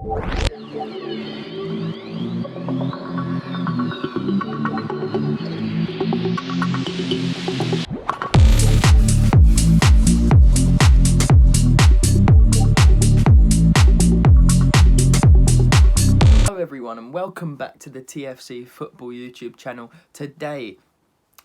Everyone, and welcome back to the TFC Football YouTube channel. Today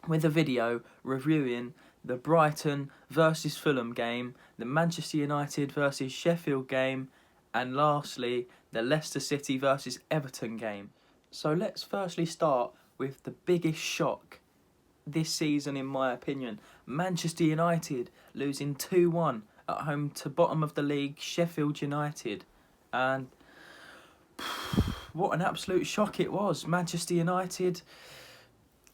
with a video reviewing the Brighton versus Fulham game, the Manchester United versus Sheffield game, and lastly the Leicester City versus Everton game. So let's firstly start with the biggest shock this season in my opinion. Manchester United losing 2-1 at home to bottom of the league Sheffield United, and what an absolute shock it was. Manchester United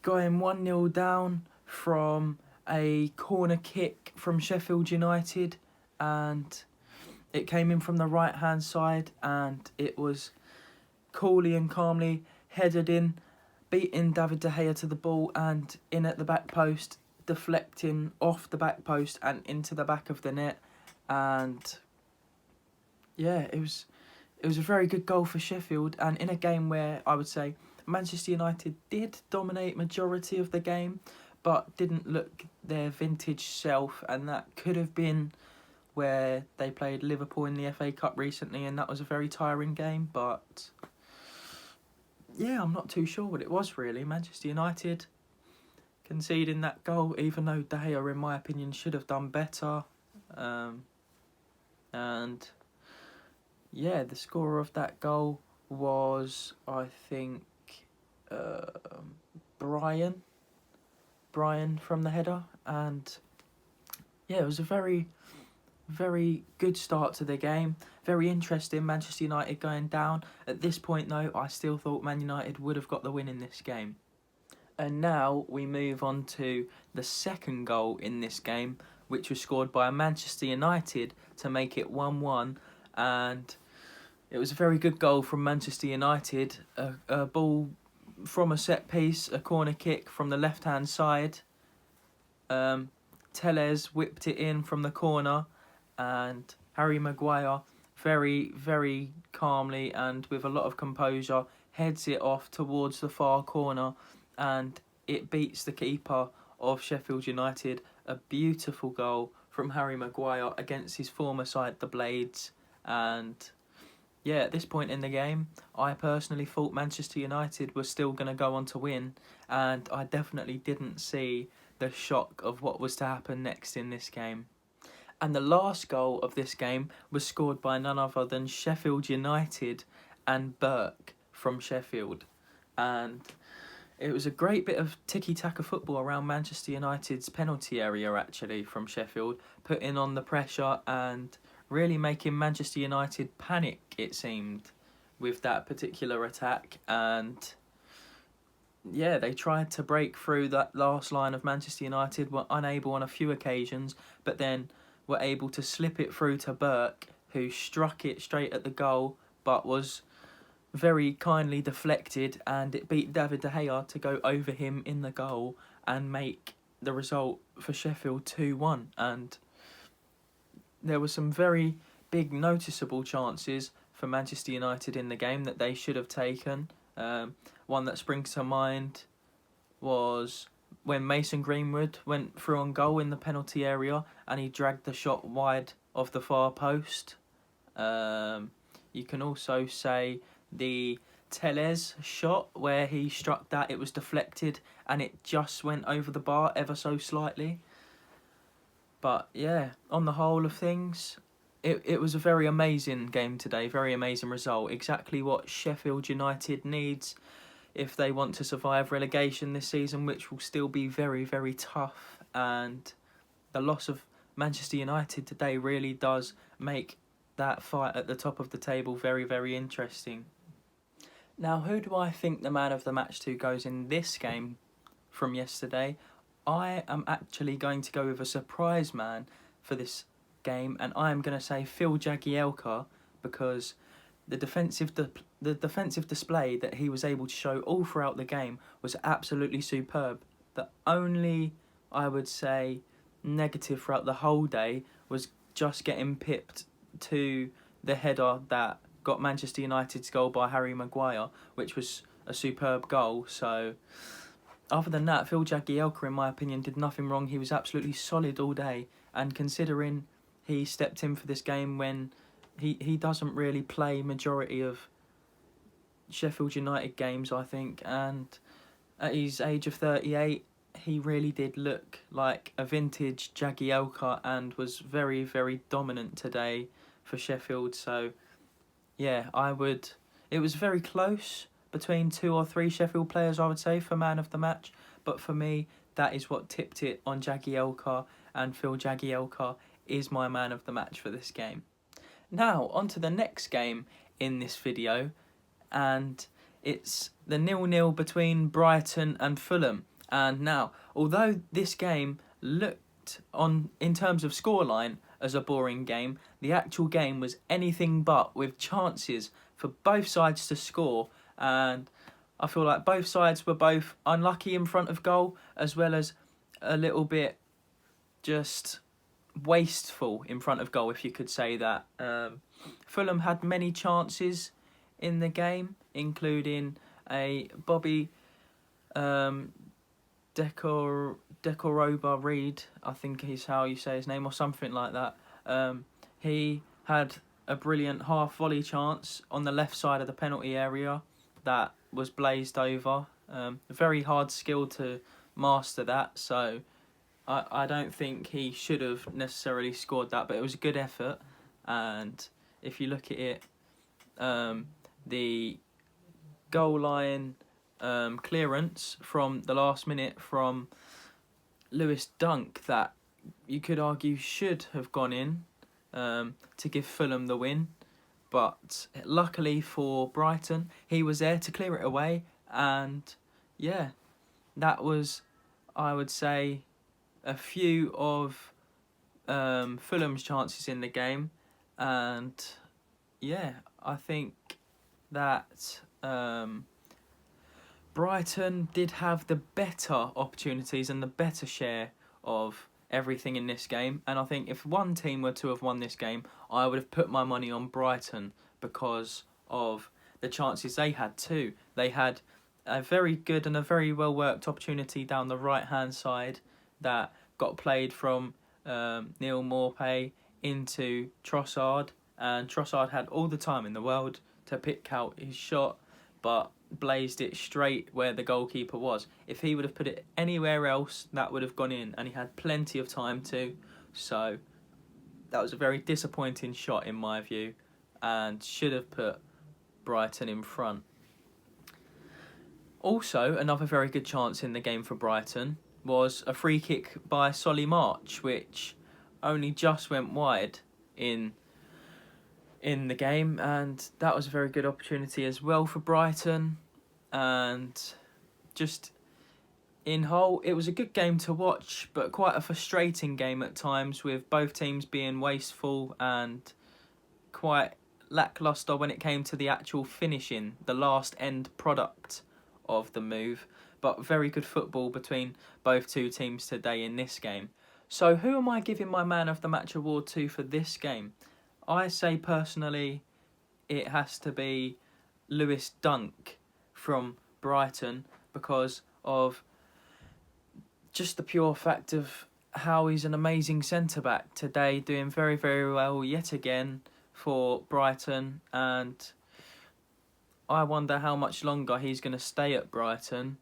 going 1-0 down from a corner kick from Sheffield United, and it came in from the right hand side, and it was coolly and calmly headed in, beating David De Gea to the ball and in at the back post, deflecting off the back post and into the back of the net. And yeah, it was a very good goal for Sheffield, and in a game where I would say Manchester United did dominate majority of the game, but didn't look their vintage self, and that could have been where they played Liverpool in the FA Cup recently, and that was a very tiring game. But yeah, I'm not too sure what it was really. Manchester United conceding that goal, even though De Gea, in my opinion, should have done better. And yeah, the scorer of that goal was, I think, Brian from the header. And yeah, it was a very, very good start to the game. Very interesting, Manchester United going down. At this point, though, I still thought Man United would have got the win in this game. And now we move on to the second goal in this game, which was scored by Manchester United to make it 1-1. And it was a very good goal from Manchester United. A ball from a set piece, a corner kick from the left-hand side. Tellez whipped it in from the corner, and Harry Maguire very, very calmly and with a lot of composure heads it off towards the far corner, and it beats the keeper of Sheffield United. A beautiful goal from Harry Maguire against his former side, the Blades. And yeah, at this point in the game, I personally thought Manchester United was still going to go on to win, and I definitely didn't see the shock of what was to happen next in this game. And the last goal of this game was scored by none other than Sheffield United and Burke from Sheffield. And it was a great bit of tiki-taka football around Manchester United's penalty area, actually, from Sheffield, putting on the pressure and really making Manchester United panic, it seemed, with that particular attack. And yeah, they tried to break through that last line of Manchester United, were unable on a few occasions, but then were able to slip it through to Burke, who struck it straight at the goal, but was very kindly deflected, and it beat David De Gea to go over him in the goal and make the result for Sheffield 2-1. And there were some very big noticeable chances for Manchester United in the game that they should have taken. One that springs to mind was when Mason Greenwood went through on goal in the penalty area and he dragged the shot wide of the far post. You can also say the Tellez shot where he struck that, it was deflected and it just went over the bar ever so slightly. But yeah, on the whole of things, it was a very amazing game today, very amazing result. Exactly what Sheffield United needs if they want to survive relegation this season, which will still be very, very tough. And the loss of Manchester United today really does make that fight at the top of the table very, very interesting. Now, who do I think the man of the match to goes in this game from yesterday? I am actually going to go with a surprise man for this game, and I am going to say Phil Jagielka, because the defensive display that he was able to show all throughout the game was absolutely superb. The only, I would say, negative throughout the whole day was just getting pipped to the header that got Manchester United's goal by Harry Maguire, which was a superb goal. So other than that, Phil Jagielka, in my opinion, did nothing wrong. He was absolutely solid all day, and considering he stepped in for this game when he doesn't really play majority of Sheffield United games, I think, and at his age of 38, he really did look like a vintage Jagielka and was very, very dominant today for Sheffield. So, yeah, it was very close between 2 or 3 Sheffield players, I would say, for man of the match. But for me, that is what tipped it on Jagielka, and Phil Jagielka is my man of the match for this game. Now, on to the next game in this video, and it's the 0-0 between Brighton and Fulham. And now, although this game looked in terms of scoreline as a boring game, the actual game was anything but, with chances for both sides to score, and I feel like both sides were both unlucky in front of goal, as well as a little bit just wasteful in front of goal, if you could say that. Fulham had many chances in the game, including a Bobby Decoroba Reed, I think is how you say his name, or something like that. He had a brilliant half volley chance on the left side of the penalty area that was blazed over. Very hard skill to master that, so I don't think he should have necessarily scored that, but it was a good effort. And if you look at it, the goal line clearance from the last minute from Lewis Dunk, that you could argue should have gone in to give Fulham the win, but luckily for Brighton, he was there to clear it away. And yeah, that was, I would say, a few of Fulham's chances in the game. And yeah, I think that Brighton did have the better opportunities and the better share of everything in this game. And I think if one team were to have won this game, I would have put my money on Brighton because of the chances they had too. They had a very good and a very well worked opportunity down the right hand side that got played from Neil Maupay into Trossard, and Trossard had all the time in the world to pick out his shot, but blazed it straight where the goalkeeper was. If he would have put it anywhere else, that would have gone in, and he had plenty of time to. So that was a very disappointing shot in my view, and should have put Brighton in front. Also, another very good chance in the game for Brighton was a free kick by Solly March, which only just went wide in the game, and that was a very good opportunity as well for Brighton. And just in whole, it was a good game to watch, but quite a frustrating game at times, with both teams being wasteful and quite lacklustre when it came to the actual finishing, the last end product of the move. But very good football between both two teams today in this game. So who am I giving my Man of the Match award to for this game? I say personally it has to be Lewis Dunk from Brighton, because of just the pure fact of how he's an amazing centre-back today, doing very, very well yet again for Brighton. And I wonder how much longer he's going to stay at Brighton,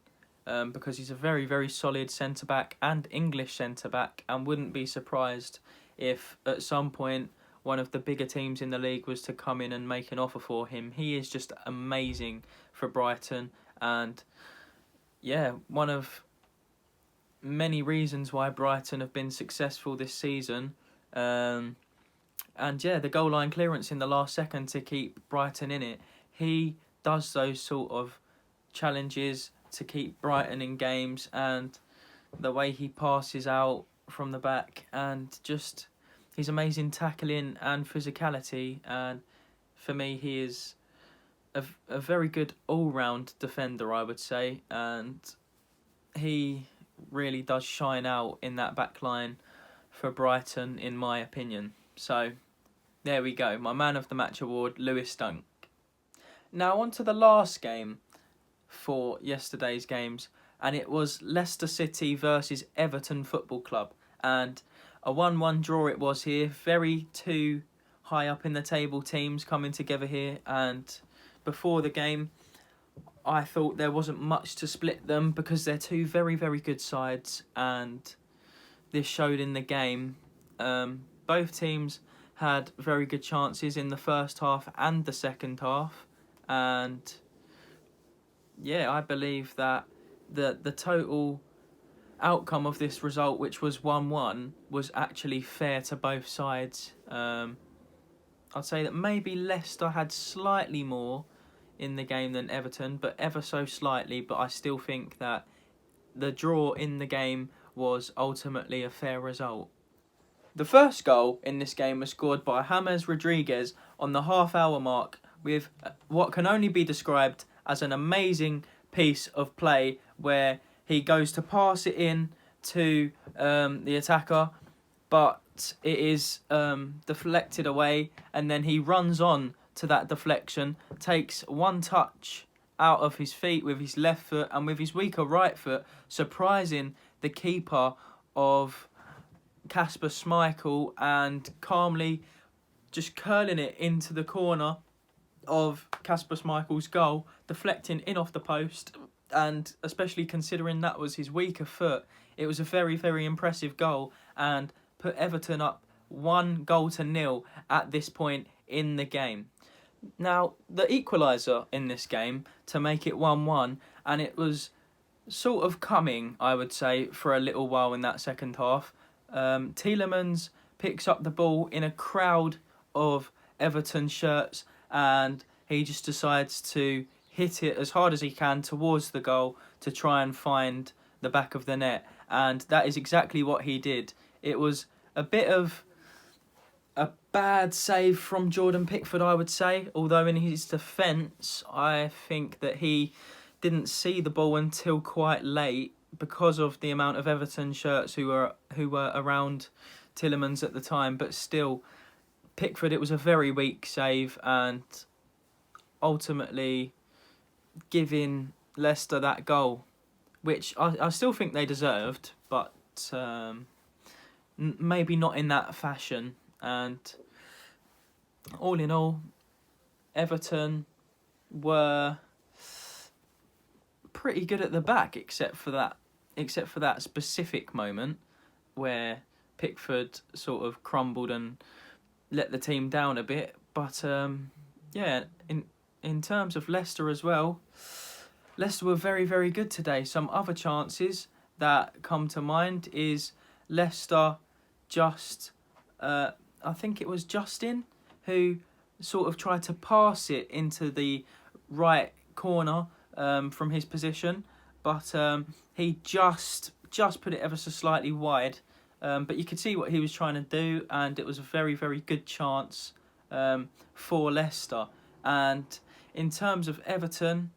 because he's a very, very solid centre-back and English centre-back, and wouldn't be surprised if at some point one of the bigger teams in the league was to come in and make an offer for him. He is just amazing for Brighton, and yeah, one of many reasons why Brighton have been successful this season. And yeah, the goal line clearance in the last second to keep Brighton in it. He does those sort of challenges to keep Brighton in games, and the way he passes out from the back, and just his amazing tackling and physicality. And for me, he is a very good all-round defender, I would say, and he really does shine out in that back line for Brighton, in my opinion. So there we go, my Man of the Match award, Lewis Dunk. Now on to the last game for yesterday's games, and it was Leicester City versus Everton Football Club, and a 1-1 draw it was here. Very two high up in the table teams coming together here, and before the game I thought there wasn't much to split them because they're two very, very good sides, and this showed in the game. Both teams had very good chances in the first half and the second half, and yeah, I believe that the total outcome of this result, which was 1-1, was actually fair to both sides. I'd say that maybe Leicester had slightly more in the game than Everton, but ever so slightly, but I still think that the draw in the game was ultimately a fair result. The first goal in this game was scored by James Rodriguez on the half-hour mark with what can only be described as an amazing piece of play where he goes to pass it in to the attacker, but it is deflected away, and then he runs on to that deflection, takes one touch out of his feet with his left foot and with his weaker right foot, surprising the keeper of Kasper Schmeichel and calmly just curling it into the corner of Kasper Schmeichel's goal, deflecting in off the post, and especially considering that was his weaker foot, it was a very, very impressive goal and put Everton up 1-0 at this point in the game. Now, the equaliser in this game to make it 1-1, and it was sort of coming, I would say, for a little while in that second half. Tielemans picks up the ball in a crowd of Everton shirts, and he just decides to hit it as hard as he can towards the goal to try and find the back of the net, and that is exactly what he did. It was a bit of a bad save from Jordan Pickford, I would say, although in his defence I think that he didn't see the ball until quite late because of the amount of Everton shirts who were around Tielemans at the time. But still, Pickford, it was a very weak save, and ultimately giving Leicester that goal, which I still think they deserved, but maybe not in that fashion. And all in all, Everton were pretty good at the back, except for that specific moment where Pickford sort of crumbled and let the team down a bit. But yeah, in terms of Leicester as well, Leicester were very, very good today. Some other chances that come to mind is Leicester just I think it was Justin who sort of tried to pass it into the right corner from his position, but he just put it ever so slightly wide. But you could see what he was trying to do, and it was a very, very good chance for Leicester. And in terms of Everton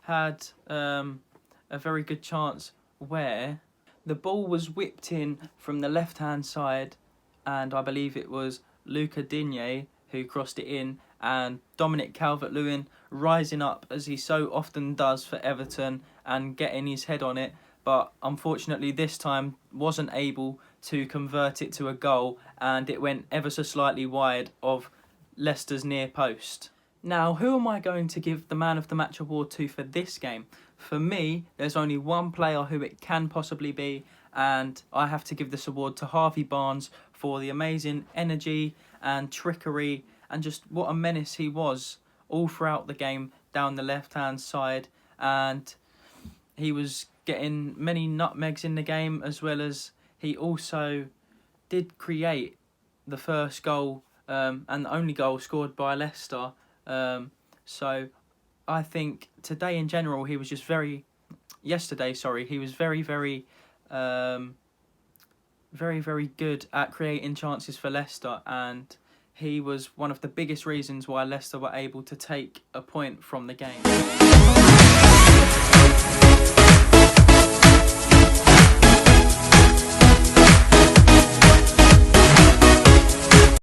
had a very good chance where the ball was whipped in from the left-hand side, and I believe it was Luca Digne who crossed it in, and Dominic Calvert-Lewin rising up as he so often does for Everton and getting his head on it, but unfortunately this time wasn't able to convert it to a goal, and it went ever so slightly wide of Leicester's near post. Now, who am I going to give the Man of the Match award to for this game? For me, there's only one player who it can possibly be, and I have to give this award to Harvey Barnes for the amazing energy and trickery and just what a menace he was all throughout the game down the left-hand side. And he was getting many nutmegs in the game, as well as he also did create the first goal and the only goal scored by Leicester. So I think today in general he was just yesterday he was very, very good at creating chances for Leicester, and he was one of the biggest reasons why Leicester were able to take a point from the game.